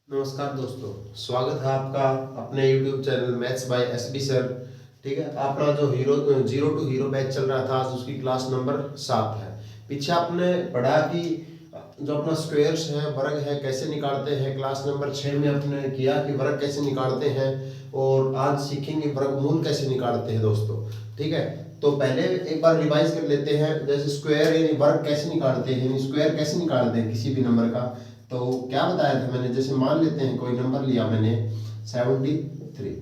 नमस्कार दोस्तों, स्वागत है आपका अपने YouTube channel maths by SB sir. ठीक है, अपना जो जीरो टू हीरो बैच चल रहा था, आज उसकी क्लास नंबर 7 है। पीछे आपने पढ़ा कि जो अपना स्क्वायर्स है, वर्ग है, कैसे निकालते हैं। क्लास नंबर 6 में आपने किया कि वर्ग कैसे निकालते हैं, और आज सीखेंगे वर्गमूल कैसे निकालते हैं दोस्तों। ठीक है, तो पहले एक बार रिवाइज कर लेते हैं। जैसे स्क्वायर यानी वर्ग कैसे निकालते हैं, यानी स्क्वायर कैसे निकालते हैं किसी भी नंबर का। तो क्या बताया था मैंने, जैसे मान लेते हैं कोई नंबर लिया मैंने 73।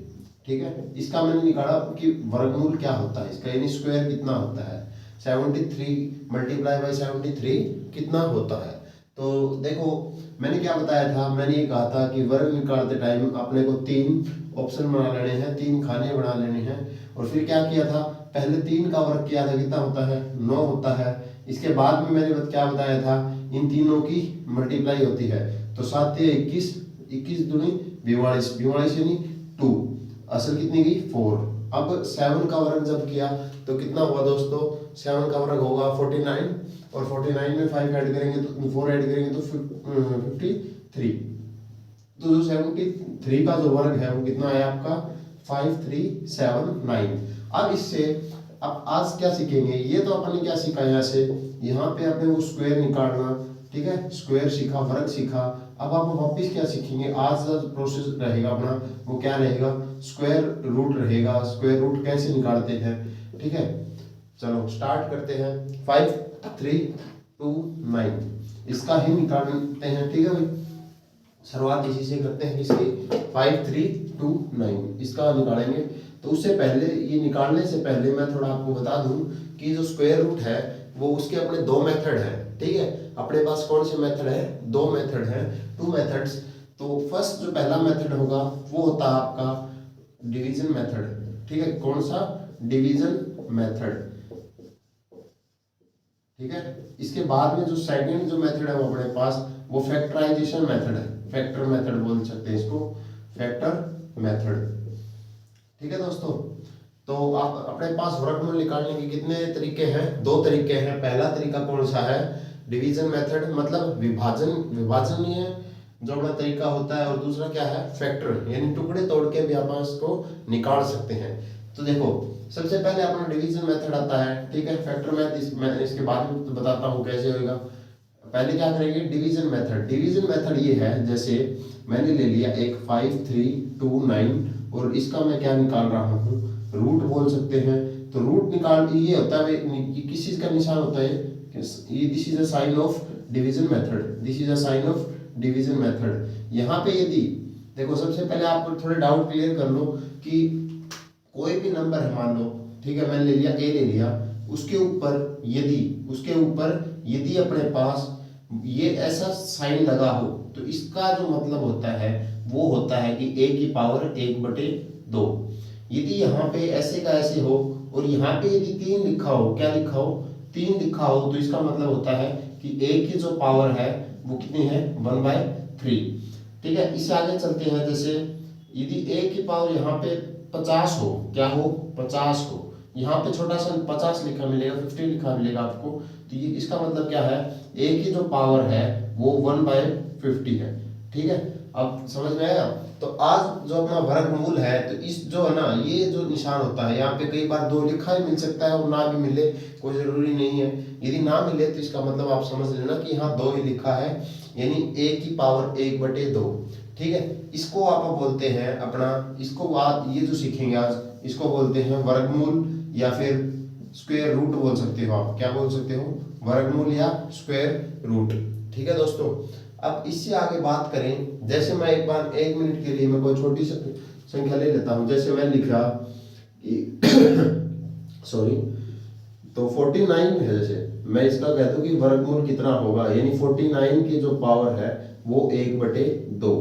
ठीक है, इसका मैंने निकाला कि वर्गमूल क्या होता है इसका, यानी स्क्वायर कितना होता है। 73 मल्टीप्लाई बाई 73 कितना होता है। तो देखो, मैंने क्या बताया था, मैंने ये कहा था कि वर्ग निकालते टाइम अपने को 3 ऑप्शन बना लेने हैं, 3 खाने बना लेने हैं। और फिर क्या किया था, पहले 3 का वर्ग किया था, कितना होता है 9 होता है। इसके बाद में मैंने क्या बताया था, इन तीनों की मल्टीप्लाई होती है। तो 7 या 21, 21 दूनी 42, 42 यानी 2, असल कितनी गई 4। अब 7 का वर्ग जब किया तो कितना हुआ दोस्तों, 7 का वर्ग होगा 49, और 49 में 5 ऐड करेंगे तो 4 ऐड करेंगे तो 53। तो जो 73 का जो वर्ग है वो कितना है आपका 5379। अब इससे अब आज क्या सीखेंगे, ये तो अपन ने क्या सीखा यहाँ से, यहाँ पे अपने वो स्क्वायर निकालना। ठीक है, स्क्वायर सीखा, वर्ग सीखा। अब आप वापस क्या सीखेंगे, आज का प्रोसेस रहेगा अपना वो क्या रहेगा, स्क्वायर रूट रहेगा। स्क्वायर रूट कैसे निकालते हैं। ठीक है, चलो स्टार्ट करते हैं। 5329 इसका ही निकालते हैं। ठीक है भाई, शुरुआत इसी से करते हैं, इसकी 5329 इसका निकालेंगे। तो उससे पहले, ये निकालने से पहले मैं थोड़ा आपको बता दूं कि जो स्क्वायर रूट है वो उसके अपने 2 मेथड है। ठीक है, अपने पास कौन से मेथड है, 2 मेथड है, 2 मेथड्स। तो फर्स्ट जो पहला मेथड होगा वो होता है आपका डिवीजन मेथड। ठीक है, कौन सा, डिवीजन मेथड। ठीक है, इसके बाद में जो सेकंड जो मेथड है वो अपने पास वो फैक्टराइजेशन मेथड है, फैक्टर मेथड बोल सकते हैं इसको, फैक्टर मेथड। ठीक है दोस्तों, तो आप अपने पास वर्गमूल निकालने के कितने तरीके हैं, 2 तरीके हैं। पहला तरीका कौन सा है, डिवीजन मेथड, मतलब विभाजनीय जो अपना तरीका होता है। और दूसरा क्या है, फैक्टर, यानी टुकड़े तोड़ के भी आप इसको निकाल सकते हैं। तो देखो, सबसे पहले अपना डिवीजन मेथड आता है। ठीक है, फैक्टर मैं इसके बाद में बताता हूँ कैसे होगा। पहले क्या करेंगे, डिवीजन मेथड। डिवीजन मेथड ये है, जैसे मैंने ले लिया एक 5329 और इसका मैं क्या निकाल रहा हूँ, रूट बोल सकते हैं। तो रूट निकाल, ये होता है, ये किस चीज का निशान होता है, ये this is a sign of division method, this is a sign of division method. यहाँ पे यदि देखो, सबसे पहले आप थोड़े डाउट क्लियर कर लो कि कोई भी नंबर है, मान लो, ठीक है, मैंने ले लिया ए ले लिया, उसके ऊपर यदि अपने पास ये ऐसा साइन लगा हो तो इसका जो मतलब होता है वो होता है कि a की पावर 1/2। यदि यहाँ पे ऐसे का ऐसे हो और यहाँ पे यदि 3 लिखा हो, क्या लिखा हो, 3 लिखा हो, तो इसका मतलब होता है कि a की जो पावर है वो कितनी है 1/3। ठीक है, इससे आगे चलते हैं। जैसे यदि a की पावर यहाँ पे 50 हो, क्या हो 50 हो, यहाँ पे छोटा सा 50 लिखा मिलेगा, 50 लिखा मिलेगा आपको। तो ये इसका मतलब क्या है, a की जो पावर है वो 1/50 है। ठीक है, अब समझ में आया। तो आज जो अपना वर्गमूल है, तो इस जो है ना, ये जो निशान होता है, यहाँ पे कई बार 2 लिखा ही मिल सकता है और ना भी मिले, कोई जरूरी नहीं है। यदि ना मिले तो इसका मतलब आप समझ लेना कि यहाँ 2 ही लिखा है, यानी a की पावर 1/2। ठीक है, इसको आप बोलते हैं अपना, इसको आप ये जो सीखेंगे आज, इसको बोलते हैं वर्गमूल या फिर स्क्वायर रूट बोल सकते हो। आप क्या बोल सकते हो, वर्गमूल या स्क्वायर रूट। ठीक है दोस्तों, अब इससे आगे बात करें। जैसे मैं एक बार 1 मिनट के लिए मैं कोई छोटी संख्या ले लेता हूं। जैसे मैं लिख रहा सॉरी, तो 49 है, जैसे मैं इसका कहता हूं कि वर्गमूल कितना होगा, यानी 49 की जो पावर है वो 1/2।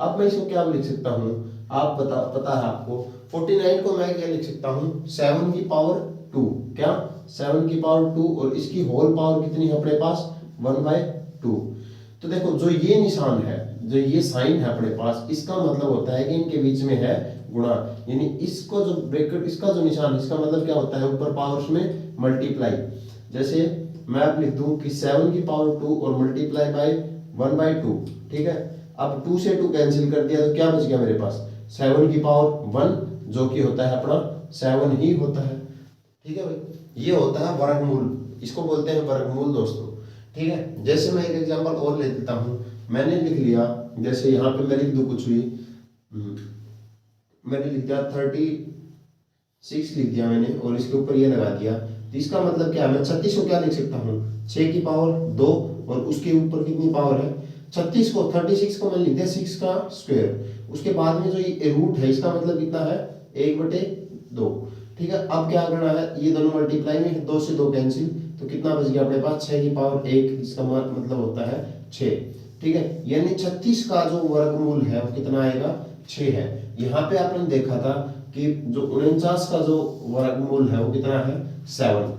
अब मैं इसको क्या लिख सकता हूँ, आप पता है आपको, 49 को मैं क्या लिख सकता हूँ, 7 की पावर 2, क्या 7 की पावर 2, और इसकी होल पावर कितनी है अपने पास 1/2। तो देखो, जो ये निशान है, जो ये साइन है अपने पास, इसका मतलब होता है कि इनके बीच में है गुणा, यानी इसको जो ब्रैकेट, इसका जो निशान, इसका मतलब क्या होता है, ऊपर पावर्स में मल्टीप्लाई। जैसे मैं अब लिख दूं कि 7 की पावर 2 और मल्टीप्लाई बाय 1/2। ठीक है, अब 2 से 2 कैंसिल कर दिया तो क्या बच गया मेरे पास 7 की पावर 1, जो कि होता है अपना 7 ही होता है। ठीक है भाई, ये होता है वर्गमूल, इसको बोलते हैं वर्गमूल दोस्तों। ठीक है, जैसे मैं एक एग्जांपल और ले लेता हूँ, मैंने लिख लिया, जैसे यहाँ पे मैं लिख दूँ कुछ भी, मैंने लिख दिया 36 लिख दिया मैंने, और इसके ऊपर ये लगा दिया, तो इसका मतलब क्या है, मैं 36 को क्या लिख सकता हूँ 6 की पावर 2, और उसके ऊपर कितनी पावर है 36 को, 36 को मैंने लिख दिया 6 का स्क्वायर, उसके बाद में जो ये रूट है इसका मतलब कितना है 1/2। ठीक है, अब क्या करना है, ये दोनों मल्टीप्लाई में 2 से 2 कैंसिल, तो कितना बच गया अपने पास 6 की पावर 1, इसका मतलब होता है 6। ठीक है, यानी 36 का जो वर्गमूल है वो कितना आएगा 6 है। यहाँ पे आपने देखा था कि जो 49 का जो वर्गमूल है वो कितना है 7।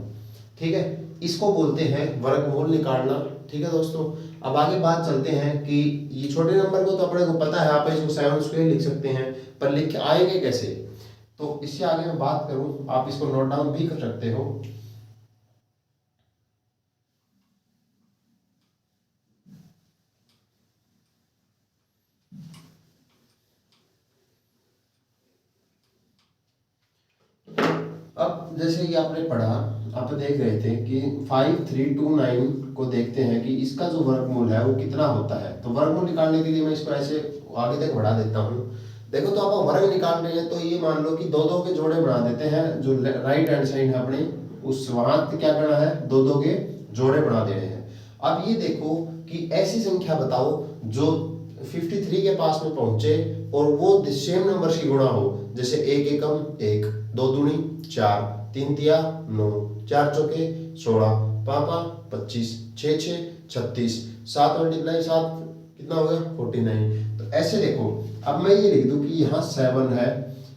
ठीक है, इसको बोलते हैं वर्गमूल निकालना। ठीक है दोस्तों, अब आगे बात चलते हैं कि ये छोटे नंबर को तो अपने को पता है, आप इसको 7 स्क्वायर लिख सकते हैं, पर लिख के आएंगे कैसे, तो इससे आगे मैं बात करूं, आप इसको नोट डाउन भी कर सकते हो। अब जैसे कि आपने पढ़ा, आप देख रहे थे कि 5329 को देखते हैं कि इसका जो वर्गमूल है वो कितना होता है, तो वर्गमूल निकालने के लिए मैं इसको ऐसे आगे तक बढ़ा देता हूँ। देखो, तो आप वर्ग निकाल रहे हैं, तो ये मान लो कि 2-2 के जोड़े बना देते हैं, जो राइट हैंड साइड है अपनी, उस वहां क्या करना है 2-2 के जोड़े बना देने हैं। अब ये देखो कि ऐसी संख्या बताओ जो 53 के पास में पहुंचे और वो सेम नंबर की गुणा हो, जैसे 1 एकम 1, 2 दूनी 4, 3 तिया 9, 4 चौके 16, 5 25, 6 6 36, 7 मल्टीप्लाई 7 कितना हो गया 49। तो ऐसे देखो, अब मैं ये लिख दूं कि यहाँ 7 है,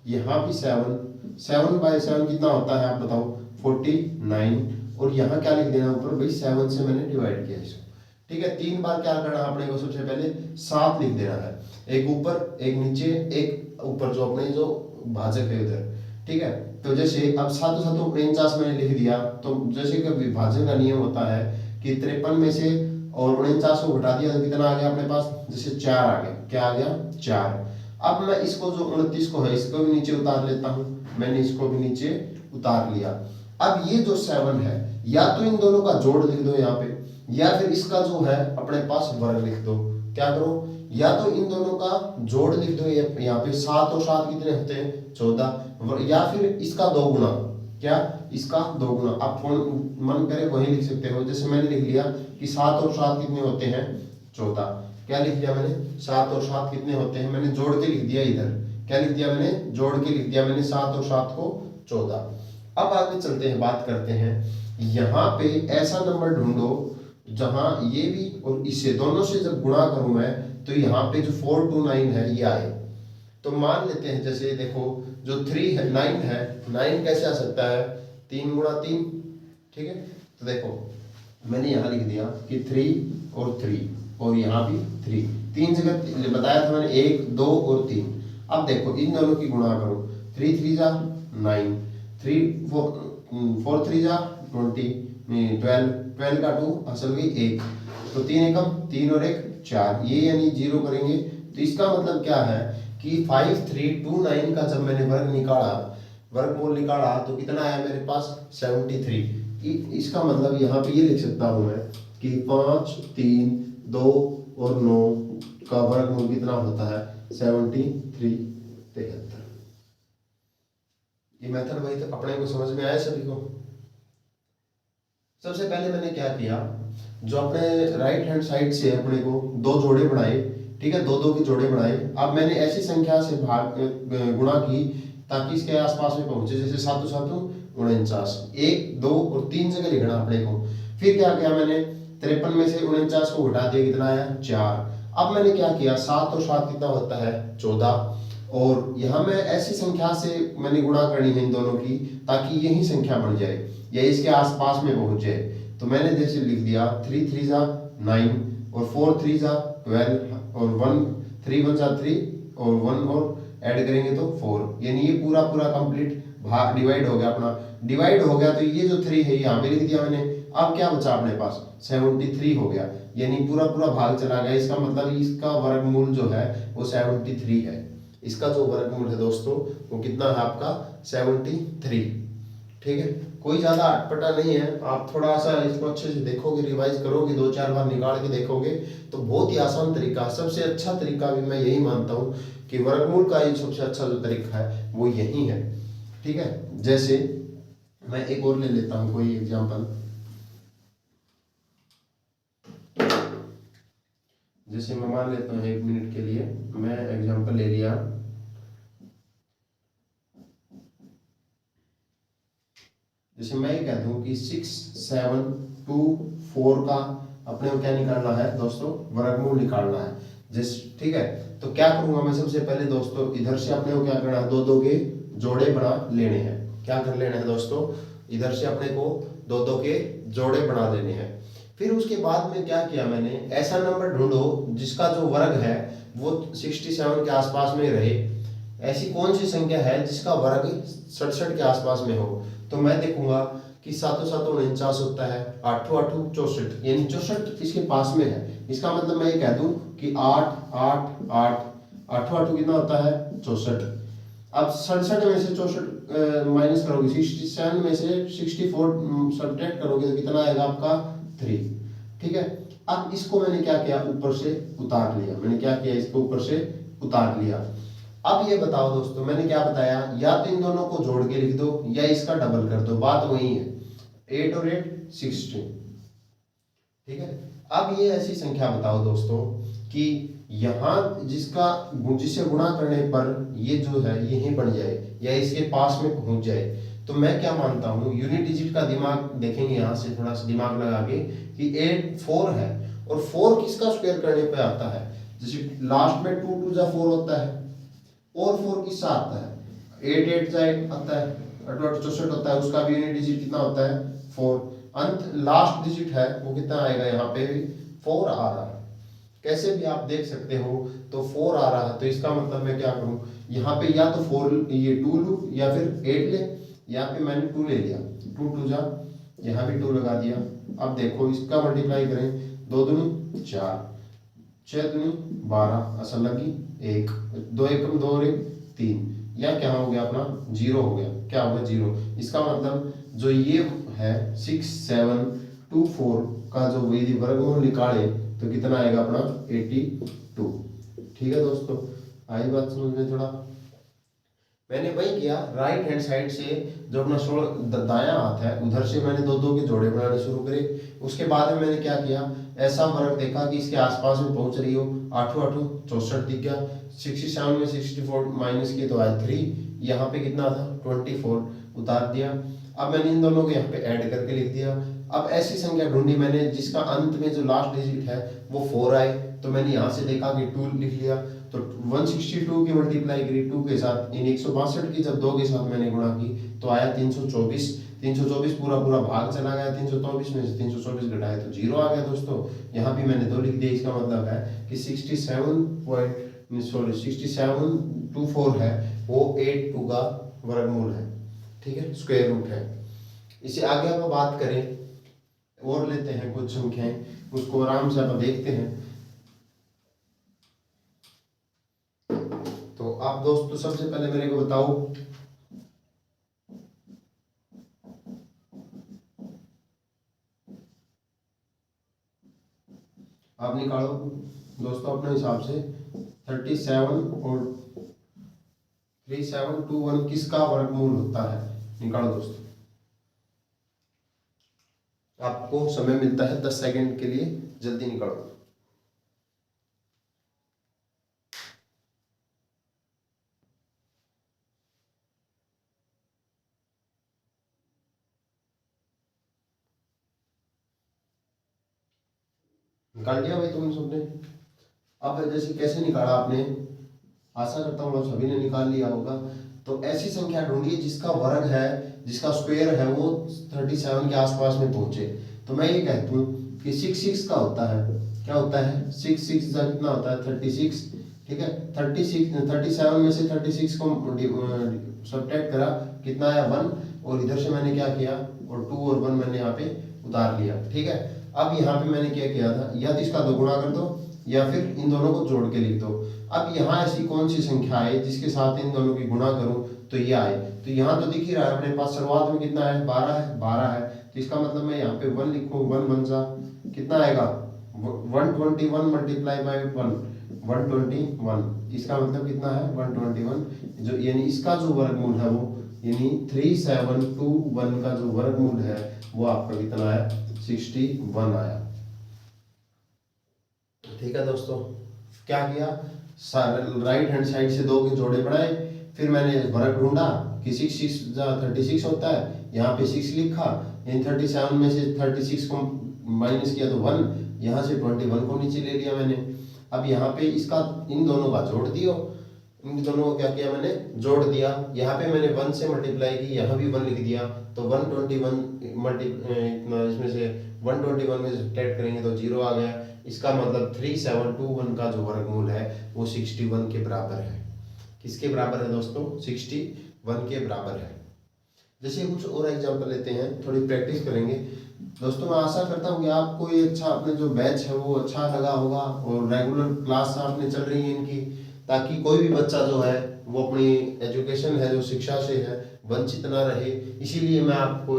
यहाँ भी 7 कितना होता है आप बताओ 49, और यहाँ क्या लिख देना ऊपर भाई 7 से मैंने डिवाइड किया इसको। ठीक है, 3 बार क्या करना है अपने को, सबसे पहले 7 लिख देना है, एक ऊपर एक नीचे, एक ऊपर जो अपने जो भाजक है उधर। ठीक है, तो जैसे अब 7 7 49 मैंने लिख दिया, तो जैसे कि विभाजन का नियम होता है कि 53 में से और 49 को घटा दिया तो कितना आ गया अपने पास, जैसे 4 आ गया, क्या आ गया 4। अब मैं इसको जो 29 को है इसको भी नीचे उतार लेता हूँ, मैंने इसको भी नीचे उतार लिया। अब ये जो 7 है, या तो इन दोनों का जोड़ लिख दो यहाँ पे, या फिर इसका जो है अपने पास वर्ग लिख दो। क्या करो, या तो इन दोनों का जोड़ लिख दो यहाँ पे, 7 और 7 कितने होते हैं 14, या फिर इसका 2 गुना, क्या इसका 2 गुना, आप कौन मन करे वही लिख सकते हो। जैसे मैंने लिख लिया कि 7 और 7 कितने होते हैं 14, क्या लिख दिया मैंने 7 और 7 कितने होते हैं, मैंने जोड़ के लिख दिया इधर, क्या लिख दिया मैंने जोड़ के लिख दिया मैंने 7 और 7 को 14। अब आगे चलते हैं, बात करते हैं, यहाँ पे ऐसा नंबर ढूंढो जहां ये भी और इससे दोनों से जब गुणा करूं मैं, तो यहाँ पे जो 429 है ये आए। तो मान लेते हैं, जैसे देखो जो 3 है 9 है, 9 कैसे आ सकता है 3 गुणा 3। ठीक है, तो देखो मैंने यहाँ लिख दिया कि 3 और 3, और यहाँ भी 3 जगह बताया था मैंने, 1 2 और 3। अब देखो इन दोनों की गुणा करो, 3 3 जा 9, 3 4 3 जा 20, 12 का 2 असल गई 1, तो 3 एकम 3 और 1 4, ये यानी 0 करेंगे। तो इसका मतलब क्या है कि 5329 का जब मैंने वर्गमूल निकाला तो कितना आया मेरे पास 73। इसका मतलब यहाँ पे ये लिख सकता हूँ मैं कि 5 3 2 और 9 का वर्गमूल कितना होता है 73 73। ये मेथड वही तो अपने को समझ में आया सभी को। सबसे पहले मैंने क्या किया, जो अपने राइट हैंड साइड से अपने को 2 जोड़े बनाए। ठीक है, 2 2 के जोड़े बनाए। अब मैंने ऐसी संख्या से गुणा की ताकि इसके आसपास में पहुंचे, जैसे 7 7 49, 1 2 और 3 जगह लिखना अपने को। फिर क्या किया मैंने, 53 में से 49 को घटा दिया, कितना आया 4। अब मैंने क्या किया, 7 और 7 कितना होता है 14, और यहाँ मैं ऐसी संख्या से मैंने गुणा करनी है इन दोनों की ताकि यही संख्या बन जाए या इसके आसपास में पहुंच जाए। तो मैंने जैसे लिख दिया 3 3 जा 9 और 4 3 जा 12 और 1 3 1 जा 3 और 1 और ऐड करेंगे तो 4, यानी ये पूरा कंप्लीट भाग डिवाइड हो गया अपना। डिवाइड हो गया तो ये जो 3 है यहाँ पे लिख दिया मैंने, अब क्या बचा अपने पास 73 हो गया, यानी पूरा पूरा भाग चला गया। इसका मतलब इसका वर्गमूल जो है वो 73 है। इसका जो वर्गमूल है दोस्तों वो कितना है आपका 73। ठीक है, कोई ज्यादा अटपटा नहीं है। आप थोड़ा सा इसको अच्छे से देखोगे, रिवाइज करोगे, 2-4 बार निकाल के देखोगे तो बहुत ही आसान तरीका है। सबसे अच्छा तरीका भी मैं यही मानता हूँ कि वर्गमूल का ही सबसे अच्छा जो तरीका है वो यही है। ठीक है, जैसे मैं एक और ले लेता हूँ कोई एग्जांपल। जैसे मैं मान लेता हूँ 1 मिनट के लिए मैं एग्जांपल ले लिया। जैसे मैं ये कह दूं कि 6, 7, 2, 4 का अपने को क्या निकालना है दोस्तों, वर्गमूल निकालना है। ठीक है, तो क्या करूंगा मैं सबसे पहले दोस्तों, इधर से अपने को क्या करना है, दो दो के जोड़े बना लेने हैं। क्या कर लेना है दोस्तों, इधर से अपने को दो दो के जोड़े बना लेने हैं। फिर उसके बाद में क्या किया मैंने, ऐसा नंबर ढूंढो जिसका जो वर्ग है वो 67 के आसपास में रहे। ऐसी कौन सी संख्या है जिसका वर्ग 67 के आसपास में हो। तो मैं देखूंगा कि 7 7 49 होता है, 8 8 64, यानी 64 इसके पास में है। इसका मतलब मैं ये कह दूं कि 8 8 8 8 8 कितना होता है 64। अब 67 में से 64 माइनस करोगे, 67 में से 64 सब्ट्रैक्ट करोगे तो कितना आएगा आपका 3। ठीक है, अब इसको मैंने क्या किया, ऊपर से उतार लिया। मैंने क्या किया, इसको ऊपर से उतार लिया। अब ये बताओ दोस्तों, मैंने क्या बताया, या तो इन दोनों को जोड़ के लिख दो या इसका डबल कर दो, बात वही है। 8 और 8 16। ठीक है, अब ये ऐसी संख्या बताओ दोस्तों कि यहां जिससे गुणा करने पर ये जो है यही बन जाए या इसके पास में पहुंच जाए। तो मैं क्या मानता हूं, यूनिट डिजिट का दिमाग देखेंगे यहां से थोड़ा सा दिमाग लगा के कि 8 4 है और 4 किसका स्क्वायर करने पे आता है, जैसे लास्ट में 2 2 जा 4 होता है और 4 किसका आता है 8 8 जाए आता है 8 8 64 होता है, उसका भी यूनिट डिजिट कितना होता है 4। अंत लास्ट डिजिट है वो कितना आएगा, यहाँ पे भी 4 आ रहा है। कैसे भी आप देख सकते हो तो 4 आ रहा है, तो इसका मतलब मैं क्या करूं, यहाँ पे या तो 4 ये 2 लूं या फिर 8 ले। यहाँ पे मैंने 2 ले लिया, 2 2 जा, यहाँ भी 2 लगा दिया। अब देखो इसका मल्टीप्लाई करें, 2 दूनी 4, 6 दूनी 12, असल लगी 1, 2 एकम 2 और 1 3, या क्या हो गया अपना 0 हो गया। क्या होगा 0। इसका मतलब जो ये है 6 7 2 4 का जो यदि वर्गमूल निकाले तो कितना आएगा अपना 82। ठीक है दोस्तों, आई बात समझ में थोड़ा। मैंने वही किया, राइट हैंड साइड से जो अपना दायां हाथ है उधर से मैंने दो दो के जोड़े बनाने शुरू करे। उसके बाद में मैंने क्या किया, ऐसा वर्ग देखा कि इसके आसपास में पहुंच रही हो, 8 8 64 दिख गया, 67 में 64 माइनस किए तो आया 3, यहाँ पे कितना था 24, उतार दिया। अब मैंने इन दोनों को यहाँ पे ऐड करके लिख दिया। अब ऐसी संख्या ढूंढी मैंने जिसका अंत में जो लास्ट डिजिट है वो 4 आए, तो मैंने यहाँ से देखा कि 2 लिख लिया। तो 162 की मल्टीप्लाई करी 2 के साथ, इन 162 की जब 2 के साथ मैंने गुणा की तो आया 324। 324 पूरा पूरा भाग चला गया, 324 में से 324 घटाए तो 0 आ गया दोस्तों। यहाँ भी मैंने 2 लिख दिया। इसका मतलब है कि 6724 है वो 82 का वर्गमूल है। ठीक है, स्क्वायर रूट है। इसे आगे आप बात करें और लेते हैं कुछ संख्याएं, उसको आराम से आप देखते हैं। तो आप दोस्तों सबसे पहले मेरे को बताओ, आप निकालो दोस्तों अपने हिसाब से 37 और 3721 किसका वर्गमूल होता है, निकालो दोस्तों। आपको समय मिलता है 10 सेकंड के लिए, जल्दी निकालो। निकाल लिया भाई तुमने सबने। अब जैसे कैसे निकाला आपने, आशा करता हूँ सभी ने निकाल लिया होगा। तो ऐसी संख्या ढूंढिए जिसका वर्ग है, जिसका स्क्वायर है वो 37 के आसपास में पहुंचे। तो मैं ये कहता हूँ कि 6 6 का होता है, क्या होता है 6 6 का कितना होता है 36। ठीक है, 37 में से 36 को सब्ट्रैक्ट करा, कितना आया 1, और इधर से मैंने क्या किया और 2 और 1 मैंने यहाँ पे उतार लिया। ठीक है, अब यहाँ पे मैंने क्या किया था, या तो इसका दोगुना कर दो या फिर इन दोनों को जोड़ के लिख दो। अब यहाँ ऐसी कौन सी संख्या है जिसके साथ इन दोनों की गुणा करूं तो ये आए, तो यहाँ तो दिख ही रहा है अपने पास शुरुआत में कितना है, 12 है, 12 है, तो इसका मतलब मैं यहाँ पे 1 लिखूं, 1 बन जा कितना आएगा 121 मल्टीप्लाई बाई 121, इसका मतलब कितना है 121, जो यानी इसका जो वर्गमूल है वो यानी 3721 का जो वर्गमूल है वो आपका कितना है 61 आया। ठीक है दोस्तों, क्या किया, राइट हैंड साइड से दो के जोड़े बढ़ाए, फिर मैंने वर्ग ढूंढा कि 36 होता है, यहाँ पे 6 लिखा, इन 37 में से 36 को माइनस किया तो 1, यहाँ से 21 को नीचे ले लिया मैंने। अब यहाँ पे इसका इन दोनों का जोड़ दियो, इन दोनों को क्या किया मैंने जोड़ दिया, यहाँ पे मैंने 1 से मल्टीप्लाई की, यहाँ भी 1 लिख दिया, तो 121 इतना इसमें से 121 में सब्ट्रैक्ट करेंगे तो 0 आ गया। इसका मतलब 3721 का जो वर्गमूल है वो 61 के बराबर है। किसके बराबर है दोस्तों, 61 के बराबर है। जैसे कुछ और एग्जांपल लेते हैं, थोड़ी प्रैक्टिस करेंगे दोस्तों। मैं आशा करता हूँ कि आपको ये अच्छा अपने जो बैच है वो अच्छा लगा होगा और रेगुलर क्लास आपने चल रही है इनकी, ताकि कोई भी बच्चा जो है वो अपनी एजुकेशन है जो शिक्षा से है वंचित ना रहे। इसीलिए मैं आपको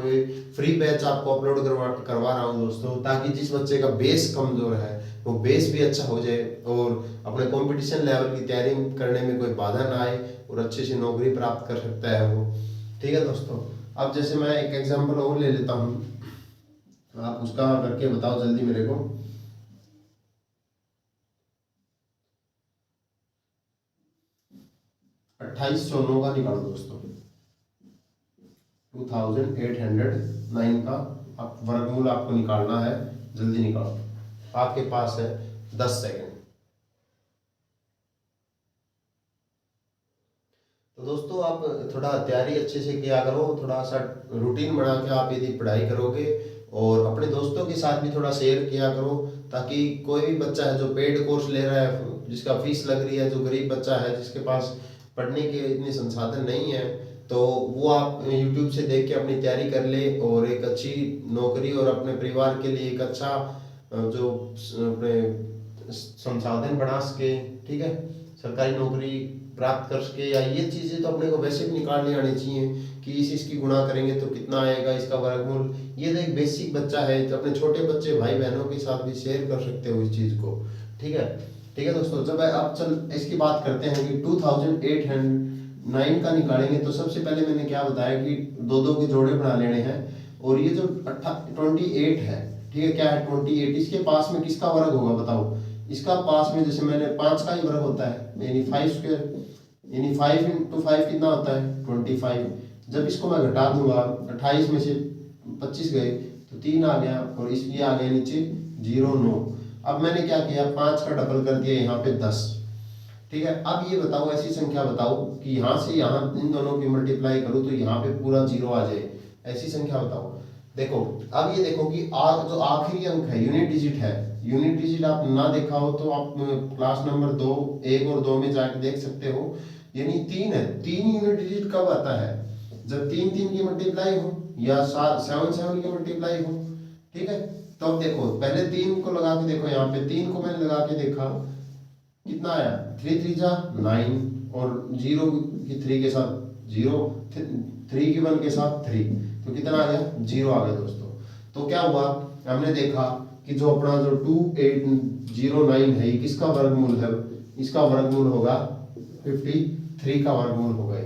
फ्री बैच आपको अपलोड करवा रहा हूँ दोस्तों, ताकि जिस बच्चे का बेस कमजोर है वो बेस भी अच्छा हो जाए और अपने कंपटीशन लेवल की तैयारी करने में कोई बाधा ना आए और अच्छे से नौकरी प्राप्त कर सकता है वो। ठीक है दोस्तों, अब जैसे मैं एक एग्जांपल और ले लेता हूँ, आप उसका करके बताओ जल्दी मेरे को। अट्ठाईस सौ नौ का निकालो दोस्तों, 2809 का आप वर्गमूल आपको निकालना है, जल्दी निकालो, आपके पास है 10 सेकंड। तो दोस्तों आप थोड़ा तैयारी अच्छे से किया करो, थोड़ा सा रूटीन बना के आप यदि पढ़ाई करोगे और अपने दोस्तों के साथ भी थोड़ा शेयर किया करो, ताकि कोई भी बच्चा है जो पेड कोर्स ले रहा है, जिसका फीस लग रही है, जो गरीब बच्चा है जिसके पास पढ़ने के इतने संसाधन नहीं है, तो वो आप YouTube से देख के अपनी तैयारी कर ले और एक अच्छी नौकरी और अपने परिवार के लिए एक अच्छा जो अपने संसाधन बना सके। ठीक है, सरकारी नौकरी प्राप्त कर सके, या ये चीजें तो अपने को वैसे भी निकालनी आनी चाहिए कि इसकी गुणा करेंगे तो कितना आएगा, इसका वर्गमूल। ये तो एक बेसिक बच्चा है, तो अपने छोटे बच्चे भाई बहनों के साथ भी शेयर कर सकते हो इस चीज को। ठीक है, ठीक है दोस्तों, जब आप चल इसकी बात करते हैं कि 2809 का निकालेंगे, तो सबसे पहले मैंने क्या बताया कि दो दो के जोड़े बना लेने हैं, और ये जो 28 है, ठीक है, क्या है 28, इसके पास में किसका वर्ग होगा बताओ। इसका पास में जैसे मैंने 5 का ही वर्ग होता है, यानी 5 स्क्वायर, यानी 5 × 5 कितना होता है 25। जब इसको मैं घटा दूंगा, 28 में से 25 गए तो 3 आ गया, और इसलिए आ गया नीचे 09। अब मैंने क्या किया, 5 का डबल कर दिया यहाँ पे 10। ठीक है, अब ये बताओ ऐसी संख्या बताओ कि यहाँ से यहाँ इन दोनों की मल्टीप्लाई करूँ तो यहाँ पे पूरा 0 आ जाए, ऐसी संख्या बताओ। देखो, अब ये देखो कि जो आखिरी अंक है यूनिट डिजिट है, यूनिट डिजिट आप ना देखा हो तो आप क्लास नंबर 2, 1 और 2 में जाके देख सकते हो, यानी 3 है। 3 यूनिट डिजिट कब आता है, जब 3 3 की मल्टीप्लाई हो या 7 7 की मल्टीप्लाई हो। ठीक है, तो अब देखो पहले 3 को लगा के देखो, यहाँ पे 3 को मैंने लगा के देखा, कितना आया 3 3 जा 9, और 0 की 3 के साथ 0, 3 की 1 के साथ 3, तो कितना आ गया 0 आ गया दोस्तों। तो क्या हुआ, हमने देखा कि जो अपना जो 2809 है, किसका वर्गमूल है, इसका वर्गमूल होगा 53 का वर्गमूल होगा।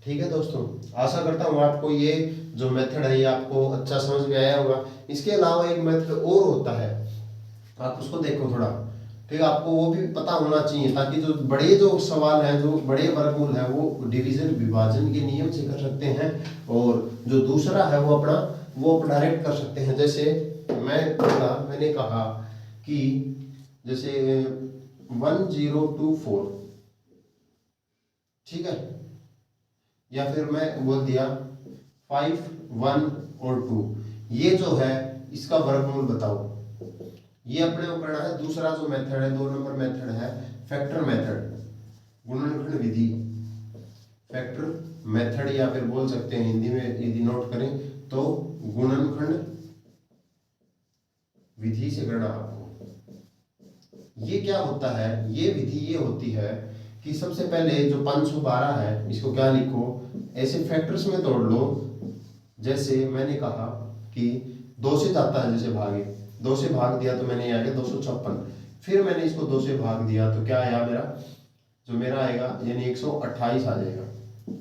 ठीक है दोस्तों, आशा करता हूँ आपको ये जो मेथड है ये आपको अच्छा समझ में आया होगा। इसके अलावा एक मेथड और होता है, आप उसको देखो थोड़ा, ठीक है, आपको वो भी पता होना चाहिए, ताकि जो बड़े जो सवाल हैं, जो बड़े वर्गमूल है, वो डिवीजन विभाजन के नियम से कर सकते हैं, और जो दूसरा है वो अपना डायरेक्ट कर सकते हैं। जैसे मैंने कहा कि जैसे 1024, ठीक है, या फिर मैं बोल दिया 5 1 और 2, ये जो है इसका वर्गमूल बताओ। ये अपने को करना है। दूसरा जो मेथड है, 2 नंबर मेथड है फैक्टर मेथड, गुणनखंड विधि, फैक्टर मेथड, या फिर बोल सकते हैं हिंदी में यदि नोट करें तो गुणनखंड विधि से करना आपको। ये क्या होता है, ये विधि ये होती है कि सबसे पहले जो 512 है इसको क्या लिखो, ऐसे फैक्टर्स में तोड़ लो। जैसे मैंने कहा कि 2 से जाता है, जैसे भागे 2 से भाग दिया तो मैंने आ गया 256, फिर मैंने इसको 2 से भाग दिया तो क्या आया मेरा, जो मेरा आएगा यानी 128 आ जाएगा।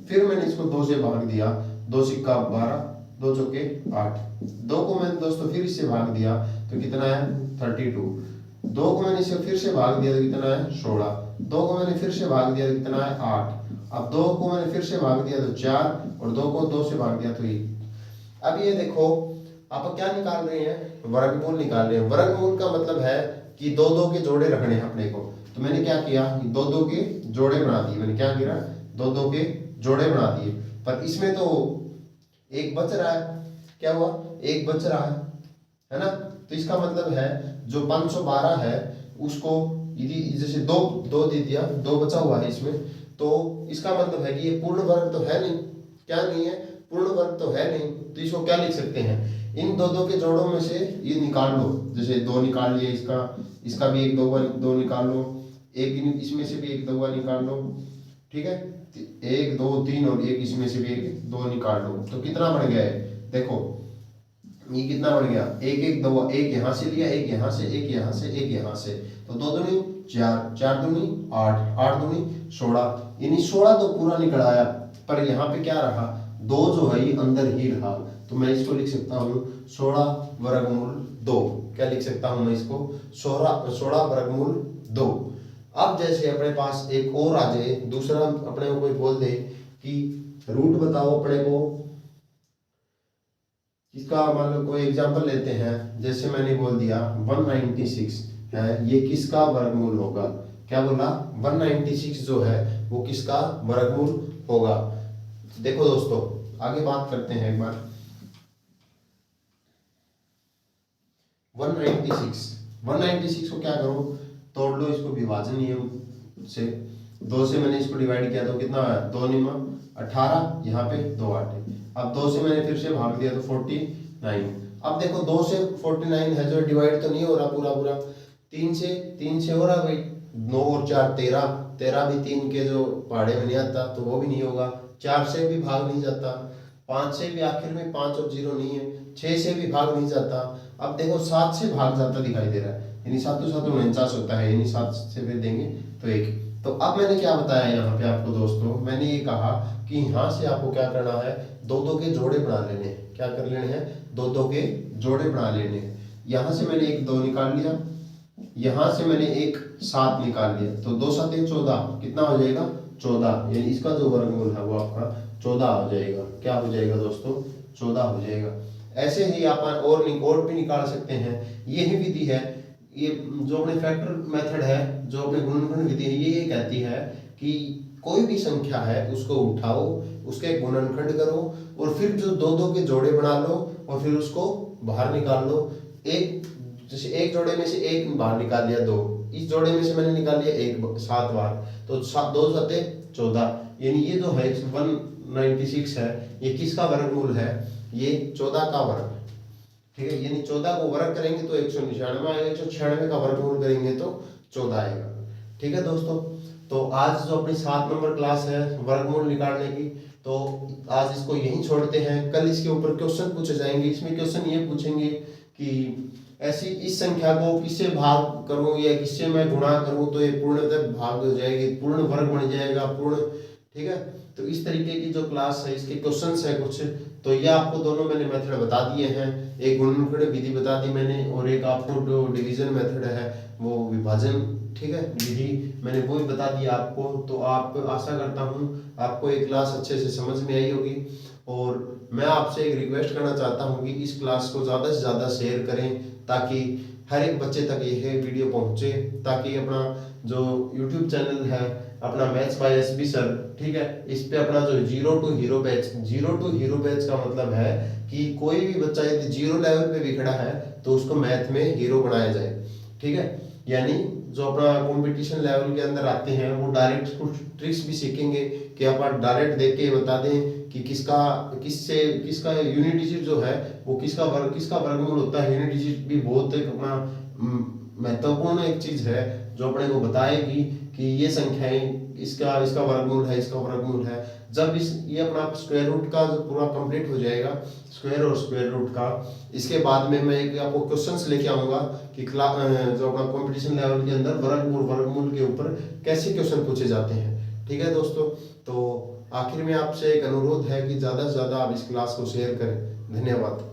फिर मैंने इसको 2 से भाग दिया, 2 सिक्का 12, 2 चौके 8, 2 को मैंने दोस्तों फिर इससे भाग दिया तो कितना है 32, 2 को मैंने इसे फिर से भाग दिया तो कितना है 16, 2 को मैंने फिर से भाग दिया तो कितना है 8, अब 2 को मैंने फिर से भाग दिया तो 4 और 2 को 2 से भाग दिया तो 1। अब ये देखो आप क्या निकाल रहे हैं, वर्गमूल निकाल रहे हैं। वर्गमूल का मतलब है कि 2-2 के जोड़े रखने हैं अपने को। तो मैंने क्या किया, 2-2 के जोड़े बना दिए। मैंने क्या किया, 2-2 के जोड़े बना दिए, पर इसमें तो एक बच रहा है। क्या हुआ, एक बच रहा है ना। तो इसका मतलब है जो 512 है उसको यदि जैसे 2 दे दिया, 2 बचा हुआ है इसमें, तो इसका मतलब है कि ये पूर्ण वर्ग तो है नहीं। क्या नहीं है, पूर्ण वर्ग तो है नहीं। तो इसको क्या लिख सकते हैं, इन 2-2 के जोड़ों में से ये निकाल लो। जैसे 2 निकाल लिए, इसका भी एक 2 निकाल लो, एक इसमें से भी एक 2 निकाल लो, ठीक है। 1 2 3 और एक इसमें से भी एक 2 निकाल लो, तो कितना बढ़ गया है, देखो ये कितना बढ़ गया, 1 2, एक यहाँ से लिया, एक यहाँ से, एक यहाँ से, एक यहाँ से, तो 2 दूनी 4, 4 दूनी 8, 8 दूनी 16, यानी 16 तो पूरा निकल आया। पर यहाँ पे क्या रहा, 2 जो है ये अंदर ही रहा। तो मैं इसको लिख सकता हूँ 16 वर्गमूल 2। क्या लिख सकता हूँ मैं इसको, 16 वर्गमूल 2। अब जैसे अपने पास एक और आ जाए, दूसरा अपने को कोई बोल दे कि रूट बताओ अपने को, इसका मान लो कोई एग्जांपल लेते हैं। जैसे मैंने बोल दिया 196 है, ये किसका वर्गमूल होगा। क्या बोला, 196 जो है वो किसका वर्गमूल होगा। देखो दोस्तों आगे बात करते हैं एक बार। 196 को क्या करो, तोड़ लो इसको विभाजन नियम से। 2 से मैंने इसको डिवाइड किया तो कितना है, 2 नियम 18, यहाँ पे 2 8। अब 2 से मैंने फिर से भाग दिया तो 49। अब देखो 2 से 49 है जो डिवाइड तो नहीं हो रहा पूरा पूरा, 3 से हो रहा भाई, 9 और 4 13, 13 भी 3 के जो पहाड़े में नहीं आता तो वो भी नहीं होगा। 4 से भी भाग नहीं जाता, 5 से भी आखिर में 5 और 0 नहीं है, 6 से भी भाग नहीं जाता। अब देखो 7 से भाग जाता दिखाई दे रहा है, यानी 7 तो 7 49 होता है, यानी 7 से फिर देंगे तो 1। तो अब मैंने क्या बताया यहाँ पे आपको दोस्तों, मैंने ये कहा कि यहाँ से आपको क्या करना है, 2-2 के जोड़े बना लेने हैं। क्या कर लेने हैं, 2-2 के जोड़े बना लेने हैं। यहाँ से मैंने एक 2 निकाल लिया, यहाँ से मैंने एक 7 निकाल लिया, तो 2 7 14, कितना हो जाएगा 14, यानी इसका जो वर्गमूल है वो आपका 14 हो जाएगा। क्या हो जाएगा दोस्तों, 14 हो जाएगा। ऐसे ही आप और भी निकाल सकते हैं। यही विधि है, ये जो अपने फैक्टर मेथड है, जो अपने गुणनखंड विधि है, ये कहती है कि कोई भी संख्या है उसको उठाओ, उसके गुणनखंड करो और फिर जो 2-2 के जोड़े बना लो और फिर उसको बाहर निकाल लो। एक जैसे एक जोड़े में से एक बाहर निकाल लिया 2, इस जोड़े में से मैंने निकाल लिया 1 7 बार, तो 2 7 14, यानी ये जो है 196 है, ये किसका वर्गमूल है, ये 14 का वर्ग। ठीक है, यानी 14 को वर्ग करेंगे तो 199 आएगा, 196 का वर्गमूल करेंगे तो 14 आएगा। ठीक है दोस्तों, तो आज जो अपनी 7 नंबर क्लास है वर्गमूल निकालने की, तो आज इसको यहीं छोड़ते हैं। कल इसके ऊपर क्वेश्चन पूछे जाएंगे। इसमें क्वेश्चन ये पूछेंगे कि ऐसी इस संख्या को किससे भाग करूं या किससे मैं गुणा करूं तो ये पूर्णतः भाग हो जाएगी, पूर्ण वर्ग बन जाएगा, पूर्ण। ठीक है, तो इस तरीके की जो क्लास है इसके क्वेश्चंस है कुछ, तो ये आपको दोनों मैंने मेथड बता दिए हैं। एक गुणनखंड विधि बता दी मैंने और एक आपको जो डिवीजन मेथड है वो विभाजन, ठीक है, विधि मैंने वो भी बता दिया आपको। तो आप आशा करता हूँ आपको एक क्लास अच्छे से समझ में आई होगी। और मैं आपसे एक रिक्वेस्ट करना चाहता हूँ कि इस क्लास को ज़्यादा से ज़्यादा शेयर करें ताकि हर एक बच्चे तक ये वीडियो पहुँचे, ताकि अपना जो YouTube चैनल है अपना मैथ्स बाय एसबी सर, ठीक है, इस पे अपना जो 0 to हीरो बैच का मतलब है कि कोई भी बच्चा यदि 0 लेवल पे भी खड़ा है तो उसको मैथ में हीरो बनाया जाए। ठीक है, यानी जो अपना कंपटीशन लेवल के अंदर आते हैं वो डायरेक्ट कुछ ट्रिक्स भी सीखेंगे कि आप डायरेक्ट देख के बता दें कि किसका यूनिट डिजिट जो है वो किसका वर्गमूल होता है। यूनिट डिजिट भी बहुत एक अपना महत्वपूर्ण एक चीज है जो अपने को बताएगी कि ये संख्याएं इसका वर्गमूल है। जब ये अपना स्क्वायर रूट का जो पूरा कंप्लीट हो जाएगा, स्क्वायर और स्क्वायर रूट का, इसके बाद में मैं एक आपको क्वेश्चंस लेके आऊंगा कि जो अपना कंपटीशन लेवल के अंदर वर्गमूल के ऊपर कैसे क्वेश्चन पूछे जाते हैं। ठीक है दोस्तों, तो आखिर में आपसे एक अनुरोध है कि ज़्यादा से ज़्यादा आप इस क्लास को शेयर करें। धन्यवाद।